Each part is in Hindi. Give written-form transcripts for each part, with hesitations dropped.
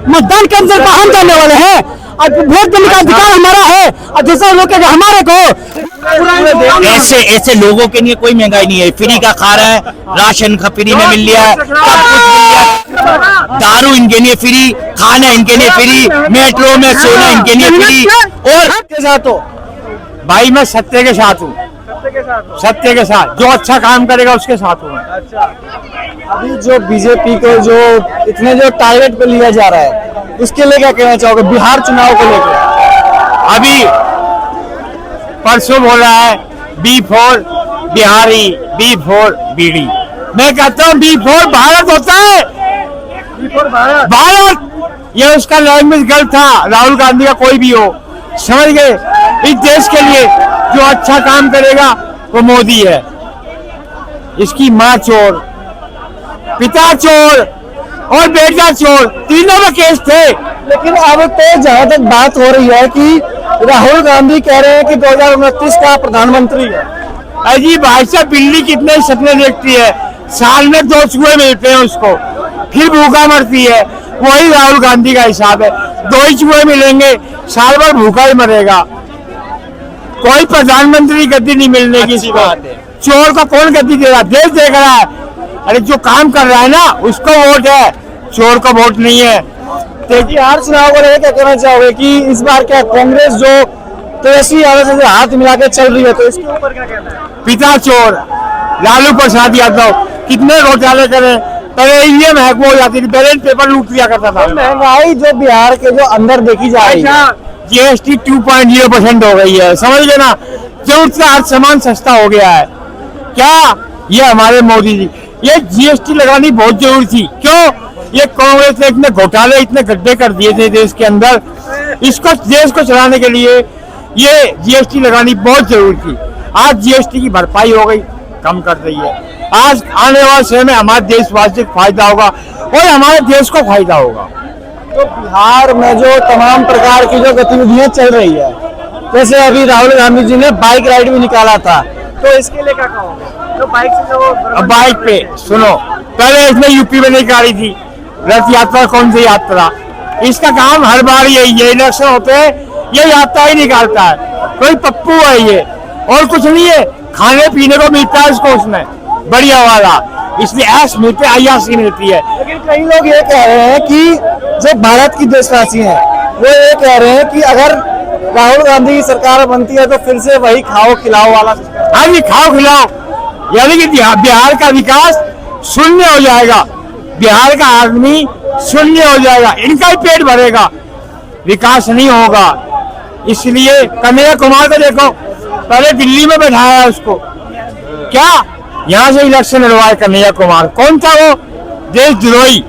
मतदान केंद्र पर हम जाने वाले हैं और वोट देने का अधिकार हमारा है और दूसरे लोग के हमारे को। ऐसे लोगों के लिए कोई महंगाई नहीं है, फ्री का खा रहा है, राशन का फ्री में मिल लिया है, सब कुछ मिल लिया, दारू इनके लिए फ्री, खाना इनके लिए फ्री, मेट्रो में सोना इनके लिए फ्री। और के साथ हो भाई मैं सत्य के साथ हूँ, सत्य के साथ, जो अच्छा काम करेगा उसके साथ हूँ। अच्छा, अभी जो बीजेपी को जो इतने जो टारगेट पे लिया जा रहा है उसके लिए क्या कहना चाहोगे बिहार चुनाव को लेकर? अभी परसों बोल रहा है B4 बिहारी, B4 बीड़ी। मैं कहता हूँ B4 भारत होता है, भारत। ये उसका लैंग्वेज गलत था, राहुल गांधी का कोई भी हो, समझ गए। इस देश के लिए जो अच्छा काम करेगा वो मोदी है। इसकी माँ चोर, पिता चोर और बेटा चोर, तीनों में केस थे। लेकिन अब तो जहाँ तक बात हो रही है कि राहुल गांधी कह रहे हैं कि 2029 का प्रधानमंत्री है। अजी भाई साहब, बिल्ली कितने सपने देखती है, साल में 2 चूहे मिलते हैं उसको, फिर भूखा मरती है। वही राहुल गांधी का हिसाब है, 2 ही चूहे मिलेंगे, साल भर भूखा ही मरेगा। कोई प्रधानमंत्री गद्दी नहीं मिलने की बात है। चोर को कौन गद्दी दे रहा, देश देख रहा है। अरे जो काम कर रहा है ना उसको वोट है, चोर को वोट नहीं है। बिहार चुनाव को लेकर क्या कहना चाहोगे कि इस बार क्या कांग्रेस जो तेजस्वी यादव से हाथ मिला के चल रही है, तो इसके ऊपर क्या कहना है? पिता चोर लालू प्रसाद यादव कितने घोटाले करे, पहले ईवीएम हैक हो जाती थी, बैलेट पेपर लूट लिया करता था। महंगाई जो बिहार के जो अंदर देखी जा रही है, GST 2.0% हो गई है, समझ गए ना। जरूरत का हर सामान सस्ता हो गया है। क्या ये हमारे मोदी जी, ये GST लगानी बहुत जरूरी थी। क्यों? ये कांग्रेस ने इतने घोटाले, इतने गड्ढे कर दिए थे देश के अंदर, इसको देश को चलाने के लिए ये GST लगानी बहुत जरूरी थी। आज GST की भरपाई हो गई, कम कर रही है। आज आने वाले समय में हमारे देशवासी को फायदा होगा और हमारे देश को फायदा होगा। तो बिहार में जो तमाम प्रकार की जो गतिविधियां चल रही है, जैसे अभी राहुल गांधी जी ने बाइक राइड भी निकाला था, तो इसके लिए क्या कहोगे? तो बाइक से जो बाइक पे सुनो, पहले इसने यूपी में निकाली थी रथ यात्रा, कौन सी यात्रा, इसका काम हर बार यही है, इलेक्शन होते हैं ये यात्रा ही निकालता है। कोई पप्पू है ये, और कुछ नहीं है। खाने पीने को मिलता है इसको उसमें बढ़िया वाला, इसलिए ऐश मिलते, अय्याशी मिलती है। लेकिन कई लोग ये कह रहे हैं कि जो भारत की देशवासी हैं वो ये कह रहे हैं कि अगर राहुल गांधी की सरकार बनती है तो फिर से वही खाओ खिलाओ वाला। हाँ जी, खाओ खिलाओ, यानी कि बिहार का विकास शून्य हो जाएगा, बिहार का आदमी शून्य हो जाएगा, इनका ही पेट भरेगा, विकास नहीं होगा। इसलिए कन्हैया कुमार को देखो, पहले दिल्ली में बैठाया है उसको, क्या यहाँ से इलेक्शन लड़वाए कन्हैया कुमार, कौन था वो? देशद्रोही।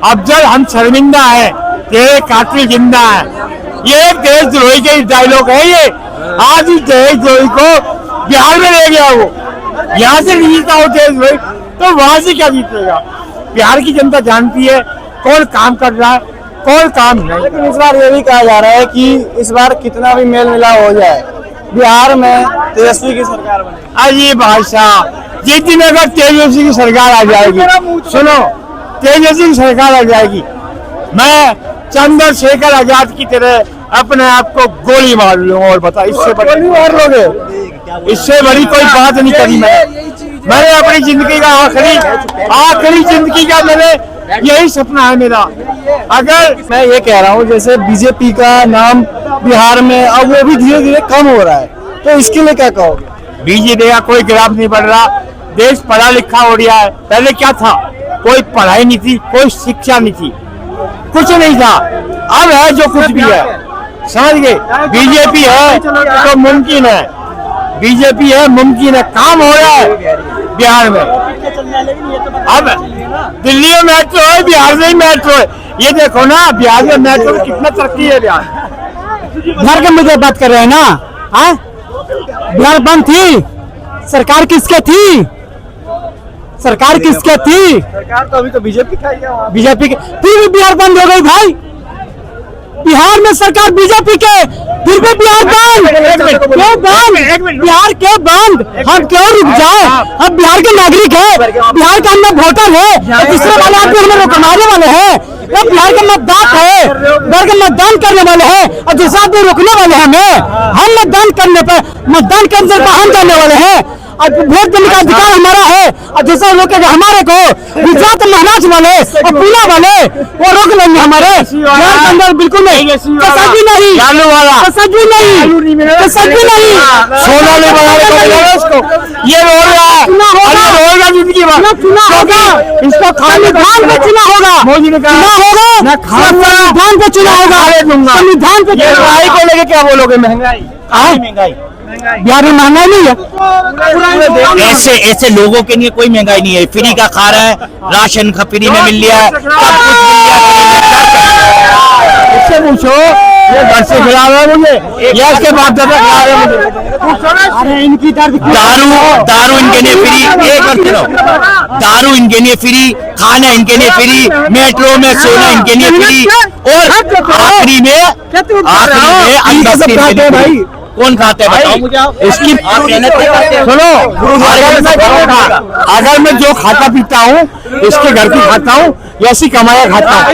अब जब हम शर्मिंदा है, तेरे कातिल जिंदा है, ये एक देशद्रोही के डायलॉग है ये। आज इस देशद्रोही को बिहार में ले गया, वो यहाँ से नहीं जीता हो देशद्रोही, तो वहां से क्या जीतेगा? बिहार की जनता जानती है कौन काम कर रहा है, कौन काम नहीं। लेकिन इस बार ये भी कहा जा रहा है कि इस बार कितना भी मेल मिलाप हो जाए, बिहार में तेजस्वी की सरकार बनेगी। अरे भाई साहब, जिस दिन अगर तेजस्वी की सरकार आ जाएगी, सुनो, तेजस्वी की सरकार आ जाएगी, मैं चंद्रशेखर आजाद की तरह अपने आप को गोली मार लूंगा। और बता, इससे गोली मार लोगे? इससे बड़ी कोई बात नहीं करी मैंने अपनी जिंदगी का आखिरी जिंदगी का मैंने यही सपना है मेरा। अगर मैं ये कह रहा हूँ, जैसे बीजेपी का नाम बिहार में अब वो भी धीरे धीरे कम हो रहा है, तो इसके लिए क्या कहोगे? बीजेपी का कोई ग्राफ नहीं बढ़ रहा, देश पढ़ा लिखा हो रहा है। पहले क्या था? कोई पढ़ाई नहीं थी, कोई शिक्षा नहीं थी, कुछ नहीं था। अब है जो कुछ भी है, समझ गए। बीजेपी है तो मुमकिन है, बीजेपी है मुमकिन है, काम हो रहा है बिहार में। अब दिल्ली में मेट्रो है, बिहार में ही मेट्रो है। ये देखो ना, बिहार में मेट्रो में कितना तरक्की है। बिहार के मुद्दे बात कर रहे हैं ना, हाँ? बिहार बंद थी, सरकार किसके थी? सरकार किसके थी? सरकार तो अभी तो बीजेपी का ही है, बीजेपी के, फिर भी बिहार बंद हो गई भाई। बिहार में सरकार बीजेपी के, फिर भी बिहार बंद क्यों बंद? बिहार क्यों बंद? हम क्यों रुक जाए? हम बिहार के नागरिक है, बिहार का हम लोग वोटर है, दूसरे वाले आदमी हमें रोकने वाले हैं। ये बिहार के मतदाता है, बिहार के मतदान करने वाले हैं और दूसरा आदमी रोकने वाले हैं हमें। हम मतदान करने पर, मतदान करने पर हम जाने वाले हैं और वोट देने का अधिकार हमारा है। और दूसरे लोग के हमारे को गुजरात महाराष्ट्र वाले और पूना वाले वो रोक लेंगे हमारे बिहार के अंदर। बिल्कुल नहीं, कसक भी नहीं, कसक भी नहीं, कसक भी नहीं। सोना नहीं बनाने उसको, ये रोल रहा है, रोएगा जिंदगी भर, चुना होगा, इसको संविधान पे चुना होगा, मोदी ने कहा होगा, संविधान पे चुना होगा, संविधान पे महंगाई को लेके क्या बोलोगे? महंगाई महंगाई बिहार में महंगाई नहीं है। ऐसे लोगों के लिए कोई महंगाई नहीं है। फ्री का खा रहा है, राशन का फ्री में मिल लिया है, सब कुछ मिल लिया। इससे पूछो, ये घर से खिला रहा है मुझे, या इसके बाप दादा खिला रहे हैं मुझे? अरे इनकी दर्द दारू इनके लिए फ्री, एक बार चलो, दारू इनके लिए फ्री, खाना इनके लिए फ्री, मेट्रो में सोना इनके लिए फ्री, और आखिरी में अन्न भाई कौन खाता है बताओ मुझे? इसकी सुनो, अगर मैं जो खाता पीता हूँ इसके घर की खाता हूँ, ऐसी कमाया खाता हूँ।